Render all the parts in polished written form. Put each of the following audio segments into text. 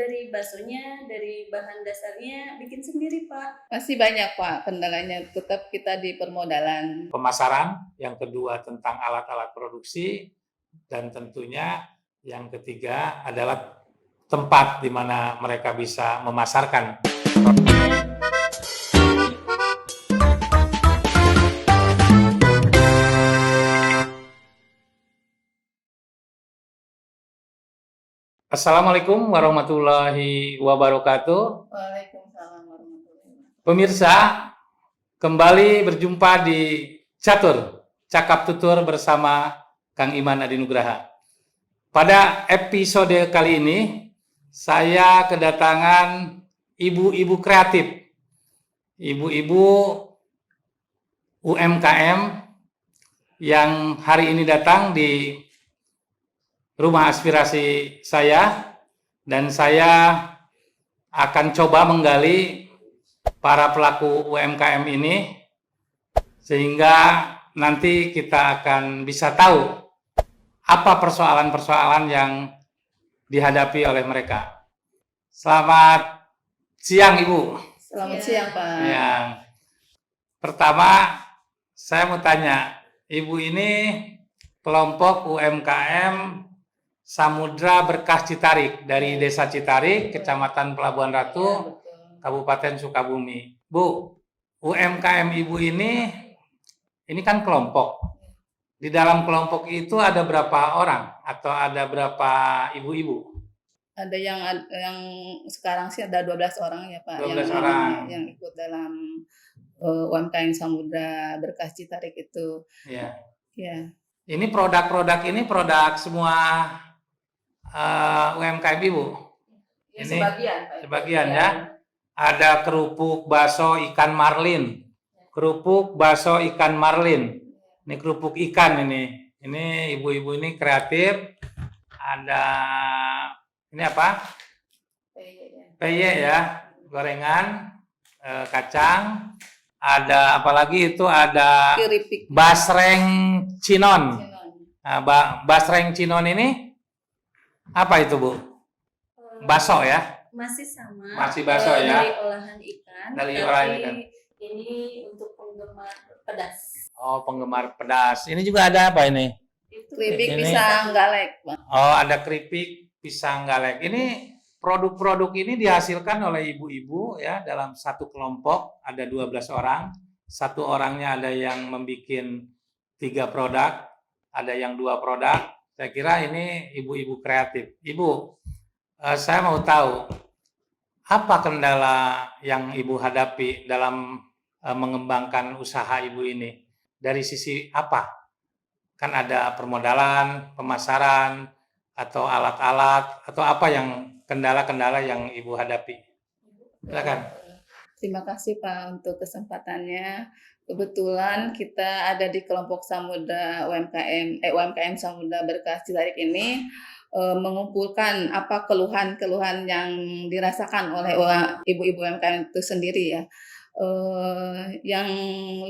dari baksonya, dari bahan dasarnya bikin sendiri, Pak. Masih banyak, Pak, kendalanya. Tetap kita di permodalan. Pemasaran, yang kedua tentang alat-alat produksi, dan tentunya yang ketiga adalah tempat di mana mereka bisa memasarkan. Assalamualaikum warahmatullahi wabarakatuh. Waalaikumsalam warahmatullahi wabarakatuh. Pemirsa, kembali berjumpa di Catur, Cakap Tutur bersama Kang Iman Adi Nugraha. Pada episode kali ini, saya kedatangan ibu-ibu kreatif, ibu-ibu UMKM yang hari ini datang di rumah aspirasi saya, dan saya akan coba menggali para pelaku UMKM ini sehingga nanti kita akan bisa tahu apa persoalan-persoalan yang dihadapi oleh mereka. Selamat siang, Ibu. Selamat siang, Pak. Yang pertama, saya mau tanya, Ibu ini kelompok UMKM Samudra Berkah Citarik dari Desa Citarik, Kecamatan Pelabuhan Ratu, Ya, betul. Kabupaten Sukabumi. Bu, UMKM Ibu ini kan kelompok. Di dalam kelompok itu ada berapa orang atau ada berapa ibu-ibu? Ada yang sekarang sih ada 12 orang ya, Pak. 12 orang. Yang ikut dalam UMKM Samudra Berkah Citarik itu. Ya. Ya. Ini produk-produk ini produk semua UMKM Ibu. Ya, Ini sebagian, Pak. sebagian ya. Ada kerupuk bakso ikan marlin. Kerupuk bakso ikan marlin. Ini kerupuk ikan ini. Ini ibu-ibu ini kreatif. Ada ini apa? Peye ya, gorengan, kacang. Ada apalagi itu ada Keripik. basreng cinon. Nah, basreng cinon ini apa itu, Bu? Bakso ya? Masih sama. Masih bakso ya? Dari olahan ikan. Dari tapi olahan ikan. Ini untuk penggemar pedas. Oh, penggemar pedas. Ini juga ada apa ini? Itu Keripik Ini- pisang galek, Pak. Oh, ada keripik pisang galek. Ini produk-produk ini dihasilkan oleh ibu-ibu ya dalam satu kelompok, ada 12 orang. Satu orangnya ada yang membuat 3 produk, ada yang 2 produk. Saya kira ini ibu-ibu kreatif. Ibu, saya mau tahu apa kendala yang Ibu hadapi dalam mengembangkan usaha Ibu ini? Dari sisi apa? Kan ada permodalan, pemasaran, atau alat-alat, atau apa yang kendala-kendala yang Ibu hadapi? Silakan. Terima kasih, Pak, untuk kesempatannya. Kebetulan kita ada di kelompok Samudra UMKM Samudra Berkah Citarik ini mengumpulkan apa keluhan-keluhan yang dirasakan oleh ibu-ibu UMKM itu sendiri ya. Yang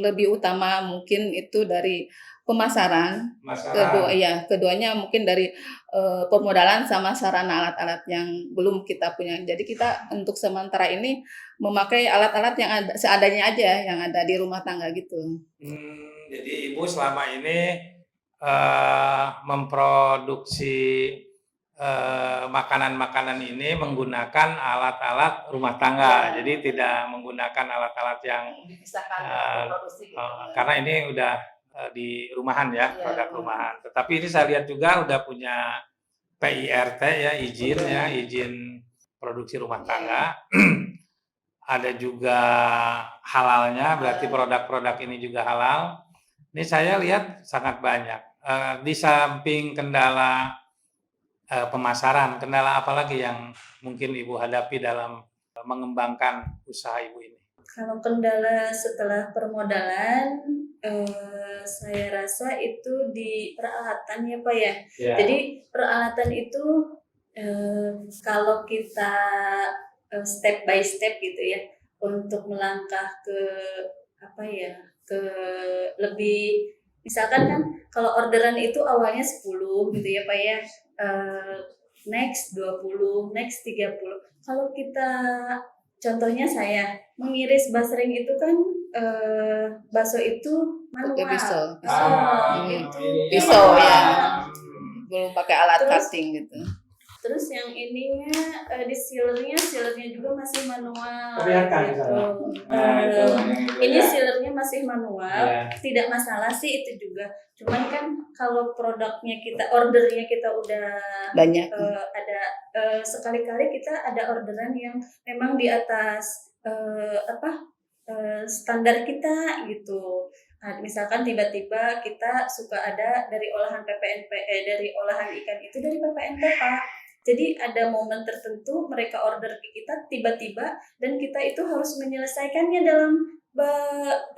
lebih utama mungkin itu dari pemasaran. Keduanya mungkin dari permodalan sama sarana alat-alat yang belum kita punya. Jadi kita untuk sementara ini memakai alat-alat yang ada seadanya aja yang ada di rumah tangga gitu. Jadi Ibu selama ini memproduksi makanan-makanan ini menggunakan alat-alat rumah tangga. Ya. Jadi tidak menggunakan alat-alat yang Dipisahkan produksi gitu. karena ini udah di rumahan ya, Iya. produk rumahan. Tetapi ini saya lihat juga udah punya PIRT ya, izin produksi rumah tangga. Ada juga halalnya, berarti produk-produk ini juga halal. Ini saya lihat sangat banyak. Di samping kendala pemasaran, kendala apa lagi yang mungkin Ibu hadapi dalam mengembangkan usaha Ibu ini? Kalau kendala setelah permodalan, saya rasa itu di peralatan ya, Pak ya. Ya. Jadi peralatan itu kalau kita step by step gitu ya, untuk melangkah ke ke lebih, misalkan kan kalau orderan itu awalnya 10 gitu ya, Pak ya. next 20, next 30. Kalau kita, contohnya saya mengiris basreng itu kan bakso itu Pakai manual. pisau. Itu Pisau ya. manual. Belum pakai alat Terus- cutting gitu. Terus yang ininya di sealernya juga masih manual. Kelihatan di gitu. sana. Nah, itu Ini ya. sealernya masih manual, Iya. tidak masalah sih itu juga. Cuman kan kalau produknya kita, ordernya kita udah Banyak. ada sekali-kali kita ada orderan yang memang di atas standar kita gitu. Nah, misalkan tiba-tiba kita suka ada dari olahan PPNP, dari olahan ikan itu dari PPNP Pak. Jadi ada momen tertentu mereka order ke kita tiba-tiba dan kita itu harus menyelesaikannya dalam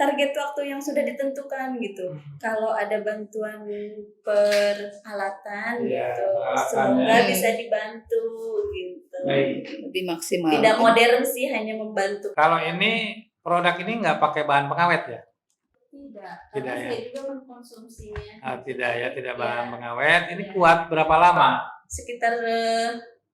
target waktu yang sudah ditentukan gitu. Kalau ada bantuan peralatan Iya, gitu, peralatannya. semoga bisa dibantu gitu. Baik. Lebih maksimal. Tidak modern sih, hanya membantu. Kalau ini produk ini nggak pakai bahan pengawet ya? Tidak, Tidak, karena ya. saya juga mengkonsumsinya. Tidak ya, tidak bahan Iya. pengawet. Ini Iya. kuat berapa lama? Sekitar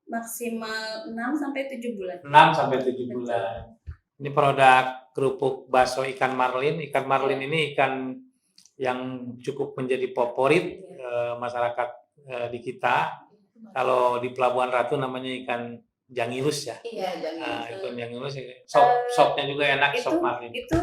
maksimal 6 sampai 7 bulan. 6 sampai 7 bulan. Ini produk kerupuk bakso ikan marlin. Ikan marlin ini ikan yang cukup menjadi favorit masyarakat di kita. Kalau di Pelabuhan Ratu namanya ikan jangilus ya. Iya, Ikan jangilus. Sopnya juga enak, sop marlin. Itu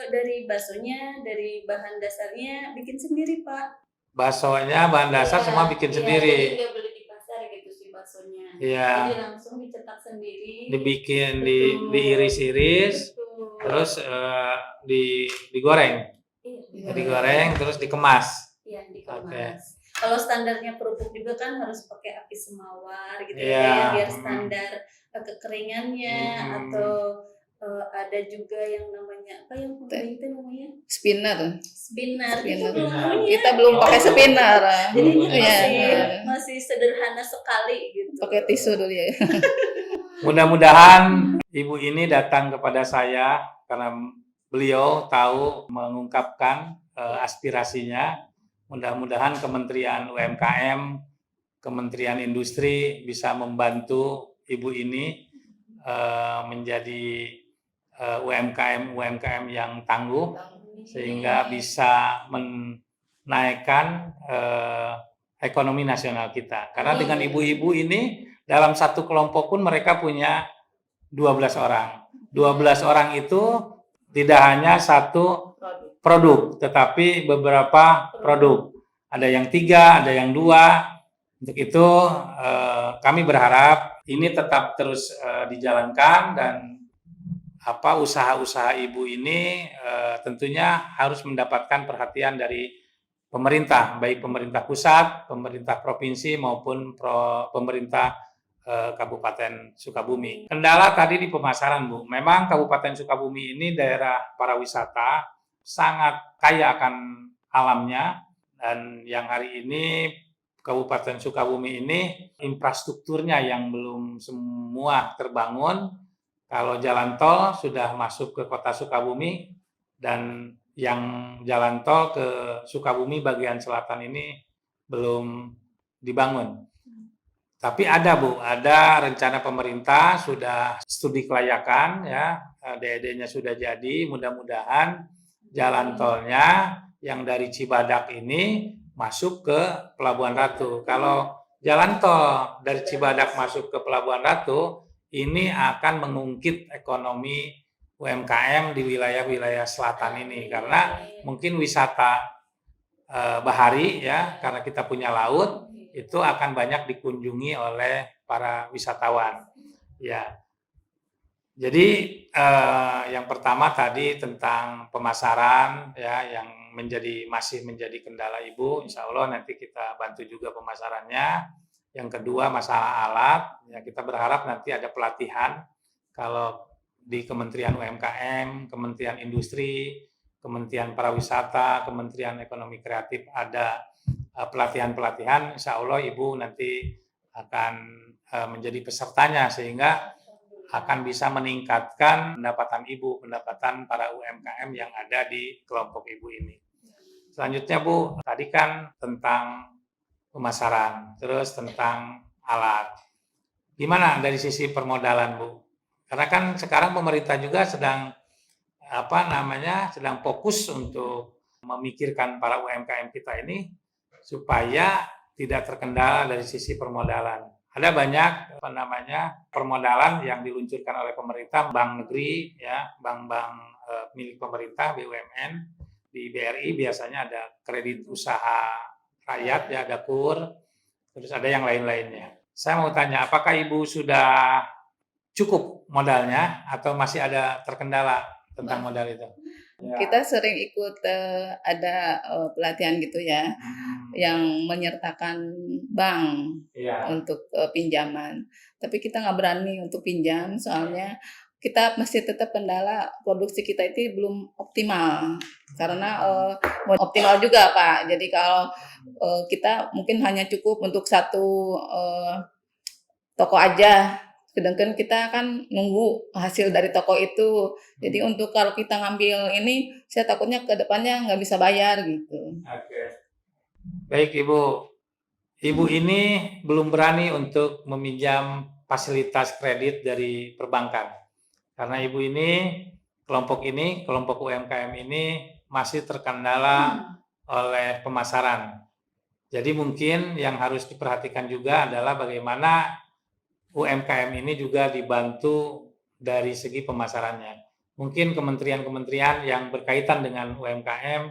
dari baksonya, dari bahan dasarnya bikin sendiri Pak. Baksonya bahan dasar semua bikin sendiri. Jadi nggak beli di pasar gitu sih baksonya. Iya. Jadi langsung dicetak sendiri. Dibikin, Betul. diiris-iris, Betul. terus digoreng. Iya. Digoreng, terus dikemas. Iya, dikemas. Oke. Kalau standarnya kerupuk juga kan harus pakai api semawar gitu Iya. ya, biar standar kekeringannya atau ada juga yang namanya apa yang itu namanya Spinner. spinner. Itu Spinner. belum punya. Kita belum pakai spinner. Jadinya Iya. masih sederhana sekali gitu. Pakai tisu dulu ya. Mudah-mudahan ibu ini datang kepada saya karena beliau tahu mengungkapkan aspirasinya. Mudah-mudahan Kementerian UMKM, Kementerian Industri bisa membantu ibu ini menjadi UMKM yang tangguh sehingga bisa menaikkan ekonomi nasional kita. Karena dengan ibu-ibu ini dalam satu kelompok pun mereka punya 12 orang. 12 orang itu tidak hanya satu produk, tetapi beberapa produk. Ada yang 3, ada yang 2. Untuk itu kami berharap ini tetap terus dijalankan dan usaha-usaha ibu ini tentunya harus mendapatkan perhatian dari pemerintah, baik pemerintah pusat, pemerintah provinsi maupun pemerintah Kabupaten Sukabumi. Kendala tadi di pemasaran, Bu. Memang Kabupaten Sukabumi ini daerah pariwisata sangat kaya akan alamnya dan yang hari ini Kabupaten Sukabumi ini infrastrukturnya yang belum semua terbangun. Kalau jalan tol sudah masuk ke kota Sukabumi dan yang jalan tol ke Sukabumi bagian selatan ini belum dibangun. Tapi ada Bu, ada rencana pemerintah sudah studi kelayakan ya, DED-nya sudah jadi, mudah-mudahan jalan tolnya yang dari Cibadak ini masuk ke Pelabuhan Ratu. Kalau jalan tol dari Cibadak masuk ke Pelabuhan Ratu, ini akan mengungkit ekonomi UMKM di wilayah-wilayah selatan ini karena mungkin wisata bahari ya karena kita punya laut itu akan banyak dikunjungi oleh para wisatawan ya. Jadi yang pertama tadi tentang pemasaran ya yang masih menjadi kendala ibu, insya Allah nanti kita bantu juga pemasarannya. Yang kedua masalah alat, ya kita berharap nanti ada pelatihan kalau di Kementerian UMKM, Kementerian Industri, Kementerian Pariwisata, Kementerian Ekonomi Kreatif ada pelatihan-pelatihan, insya Allah Ibu nanti akan menjadi pesertanya sehingga akan bisa meningkatkan pendapatan Ibu, pendapatan para UMKM yang ada di kelompok Ibu ini. Selanjutnya Bu, tadi kan tentang pemasaran, terus tentang alat. Gimana dari sisi permodalan, Bu? Karena kan sekarang pemerintah juga sedang sedang fokus untuk memikirkan para UMKM kita ini supaya tidak terkendala dari sisi permodalan. Ada banyak permodalan yang diluncurkan oleh pemerintah, bank negeri, ya, bank-bank milik pemerintah, BUMN. Di BRI biasanya ada kredit usaha rakyat, ya, ada KUR, terus ada yang lain-lainnya. Saya mau tanya, apakah Ibu sudah cukup modalnya atau masih ada terkendala tentang modal itu? Ya. Kita sering ikut ada pelatihan gitu ya, yang menyertakan bank untuk pinjaman. Tapi kita nggak berani untuk pinjam, soalnya kita masih tetap kendala produksi kita itu belum optimal. Karena optimal juga Pak. Jadi kalau kita mungkin hanya cukup untuk satu toko aja. Sedangkan kita kan nunggu hasil dari toko itu. Jadi untuk kalau kita ngambil ini, saya takutnya ke depannya nggak bisa bayar gitu. Oke. Baik Ibu. Ibu ini belum berani untuk meminjam fasilitas kredit dari perbankan. Karena Ibu ini, kelompok UMKM ini masih terkendala oleh pemasaran. Jadi mungkin yang harus diperhatikan juga adalah bagaimana UMKM ini juga dibantu dari segi pemasarannya. Mungkin kementerian-kementerian yang berkaitan dengan UMKM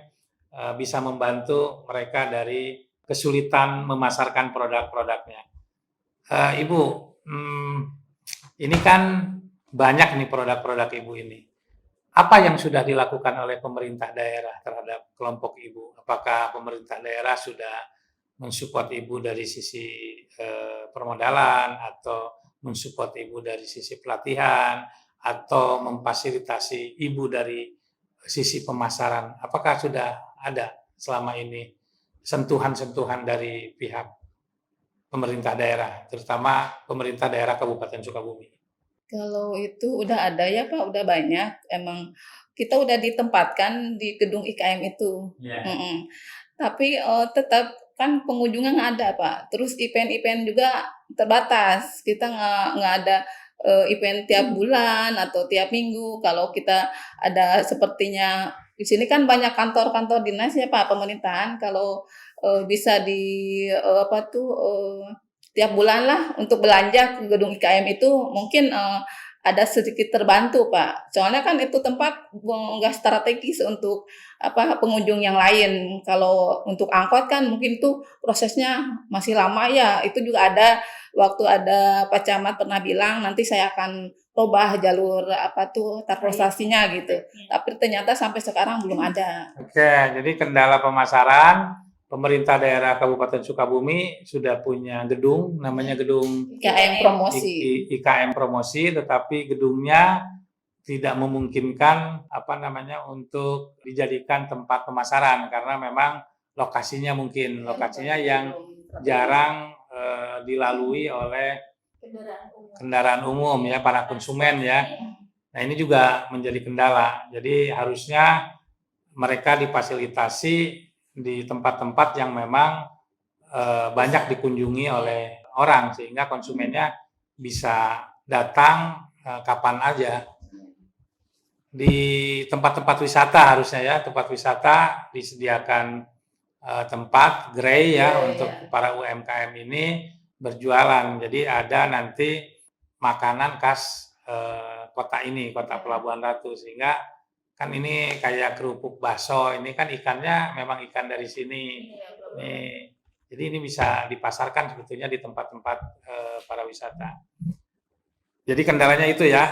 bisa membantu mereka dari kesulitan memasarkan produk-produknya. Ibu, ini kan banyak nih produk-produk Ibu ini. Apa yang sudah dilakukan oleh pemerintah daerah terhadap kelompok Ibu? Apakah pemerintah daerah sudah mensupport Ibu dari sisi permodalan atau mensupport Ibu dari sisi pelatihan atau memfasilitasi Ibu dari sisi pemasaran? Apakah sudah ada selama ini sentuhan-sentuhan dari pihak pemerintah daerah, terutama pemerintah daerah Kabupaten Sukabumi? Kalau itu udah ada ya Pak, udah banyak. Emang kita udah ditempatkan di gedung IKM itu. Tapi tetap kan pengunjungnya nggak ada Pak. Terus event-event juga terbatas. Kita nggak ada event tiap bulan atau tiap minggu. Kalau kita ada sepertinya di sini kan banyak kantor-kantor dinas ya Pak, pemerintahan. Kalau bisa di tiap bulan lah untuk belanja ke gedung IKM itu mungkin ada sedikit terbantu Pak. Soalnya kan itu tempat nggak strategis untuk pengunjung yang lain. Kalau untuk angkot kan mungkin itu prosesnya masih lama ya. Itu juga ada waktu ada Pak Camat pernah bilang nanti saya akan rubah jalur transportasinya gitu. Tapi ternyata sampai sekarang belum ada. Oke, jadi kendala pemasaran, pemerintah daerah Kabupaten Sukabumi sudah punya gedung, namanya gedung IKM Promosi. IKM Promosi, tetapi gedungnya tidak memungkinkan untuk dijadikan tempat pemasaran karena memang lokasinya yang jarang dilalui oleh kendaraan umum ya, para konsumen ya. Nah, ini juga menjadi kendala. Jadi harusnya mereka difasilitasi di tempat-tempat yang memang banyak dikunjungi oleh orang sehingga konsumennya bisa datang kapan aja. Di tempat-tempat wisata harusnya ya, tempat wisata disediakan tempat gerai ya untuk para UMKM ini berjualan. Jadi ada nanti makanan khas kota Pelabuhan Ratu, sehingga kan ini kayak kerupuk bakso, ini kan ikannya memang ikan dari sini. Nih, jadi ini bisa dipasarkan sebetulnya di tempat-tempat para wisata. Jadi kendalanya itu ya,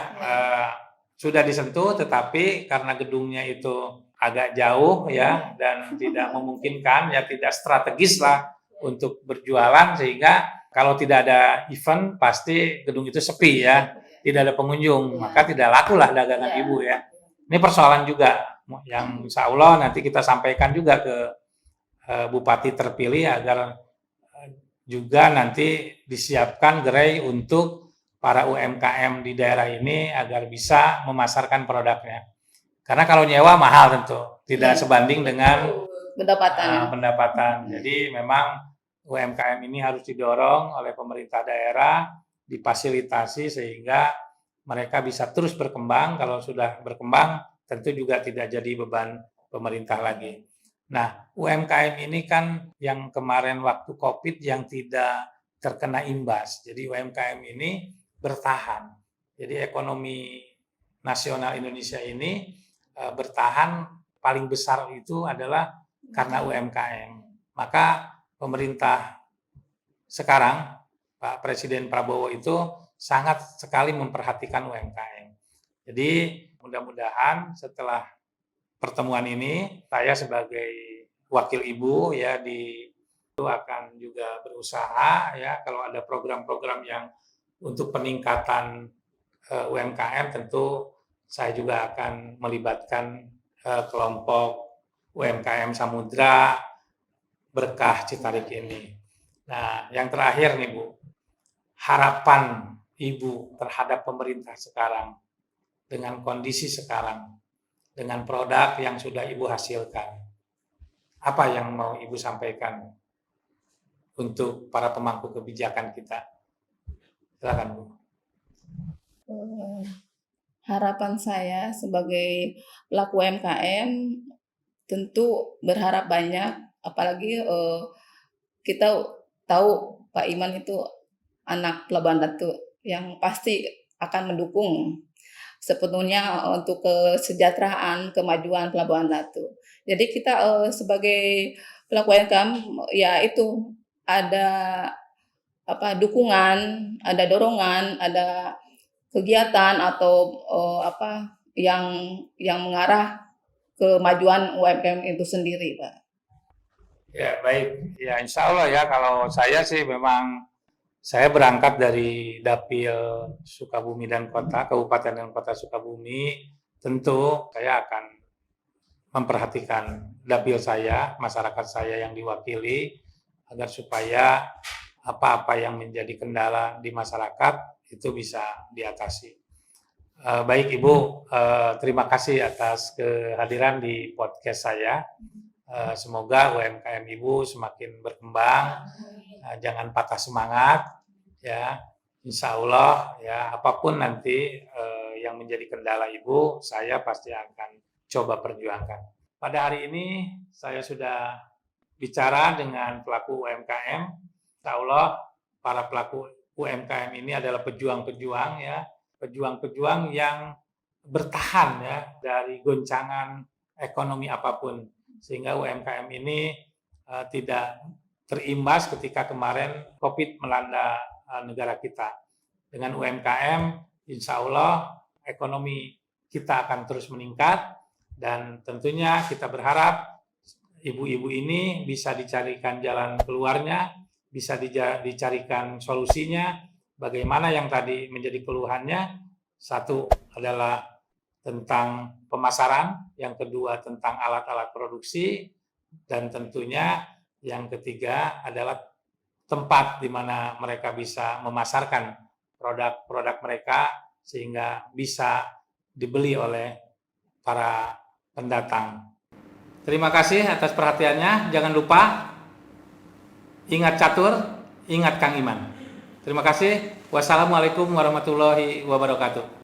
sudah disentuh tetapi karena gedungnya itu agak jauh ya dan tidak memungkinkan ya, tidak strategis lah untuk berjualan, sehingga kalau tidak ada event pasti gedung itu sepi ya, tidak ada pengunjung, maka tidak laku lah dagangan Ibu ya. Ini persoalan juga yang insya Allah nanti kita sampaikan juga ke Bupati terpilih agar juga nanti disiapkan gerai untuk para UMKM di daerah ini agar bisa memasarkan produknya. Karena kalau nyewa mahal tentu, tidak sebanding dengan pendapatan. Jadi memang UMKM ini harus didorong oleh pemerintah daerah, difasilitasi sehingga mereka bisa terus berkembang. Kalau sudah berkembang, tentu juga tidak jadi beban pemerintah lagi. Nah, UMKM ini kan yang kemarin waktu COVID yang tidak terkena imbas. Jadi UMKM ini bertahan. Jadi ekonomi nasional Indonesia ini bertahan paling besar itu adalah karena UMKM. Maka pemerintah sekarang, Pak Presiden Prabowo itu sangat sekali memperhatikan UMKM. Jadi mudah-mudahan setelah pertemuan ini, saya sebagai wakil ibu ya itu akan juga berusaha ya kalau ada program-program yang untuk peningkatan UMKM tentu saya juga akan melibatkan kelompok UMKM Samudra Berkah Citarik ini. Nah, yang terakhir nih Bu, harapan Ibu terhadap pemerintah sekarang dengan kondisi sekarang, dengan produk yang sudah Ibu hasilkan. Apa yang mau Ibu sampaikan untuk para pemangku kebijakan kita? Silakan Bu. Harapan saya sebagai pelaku UMKM tentu berharap banyak, apalagi kita tahu Pak Iman itu anak Pelabuhan Ratu yang pasti akan mendukung sepenuhnya untuk kesejahteraan, kemajuan Pelabuhan Ratu. Jadi kita sebagai pelaku UMKM ya itu ada dukungan, ada dorongan, ada kegiatan atau yang mengarah kemajuan UMKM itu sendiri, Pak. Ya baik, ya insya Allah ya kalau saya sih memang saya berangkat dari Dapil Sukabumi dan Kota, Kabupaten dan Kota Sukabumi, tentu saya akan memperhatikan dapil saya, masyarakat saya yang diwakili, agar supaya apa-apa yang menjadi kendala di masyarakat itu bisa diatasi. Baik Ibu, terima kasih atas kehadiran di podcast saya. Semoga UMKM Ibu semakin berkembang, jangan patah semangat, ya. Insya Allah, ya apapun nanti yang menjadi kendala Ibu, saya pasti akan coba perjuangkan. Pada hari ini saya sudah bicara dengan pelaku UMKM. Insya Allah para pelaku UMKM ini adalah pejuang-pejuang ya, pejuang-pejuang yang bertahan ya dari goncangan ekonomi apapun, sehingga UMKM ini tidak terimbas ketika kemarin COVID melanda negara kita. Dengan UMKM, insya Allah ekonomi kita akan terus meningkat, dan tentunya kita berharap ibu-ibu ini bisa dicarikan jalan keluarnya, bisa dicarikan solusinya. Bagaimana yang tadi menjadi keluhannya, satu adalah tentang pemasaran, yang kedua tentang alat-alat produksi, dan tentunya yang ketiga adalah tempat di mana mereka bisa memasarkan produk-produk mereka sehingga bisa dibeli oleh para pendatang. Terima kasih atas perhatiannya. Jangan lupa ingat catur, ingat Kang Iman. Terima kasih. Wassalamualaikum warahmatullahi wabarakatuh.